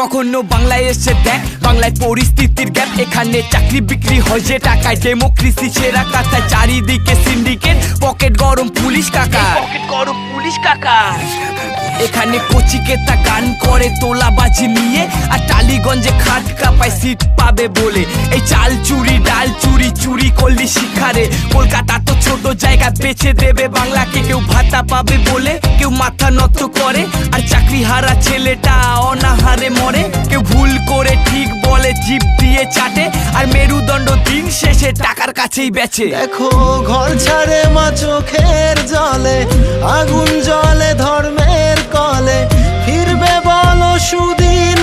কখনো বাংলায় এসে দেখ বাংলায় পরিস্থিতির গ্যাপ। এখানে চাকরি বিক্রি হয় যে টাকায়, ডেমোক্রেসি সেরা কাতা, চারিদিকে সিন্ডিকেট, পকেট গরম পুলিশ কাকা, পকেট গরম পুলিশ কাকা। এখানে কচিকেতা গান করে তোলাবাজি নিয়ে, আর টালিগঞ্জে খাট কাপায় সিট পাবে বলে। এই চাল চুরি ডাল চুরি, চুরি করলি শিখারে। কলকাতা তো ছোট জায়গা, বেছে দেবে বাংলাকে। কেউ ভাতা পাবে বলে কেউ মাথা নত করে, আর চাকরি হারা ছেলেটা অনাহারে মরে। কেউ ভুল করে ঠিক বলে, জিভ দিয়ে চাটে, আর মেরুদণ্ড দিন শেষে টাকার কাছেই বেচে। দেখো ঘর ছাড়ে মা চোখের জলে, আগুন জলে ধর্মের কলে। ফিরবে বলো সুদিন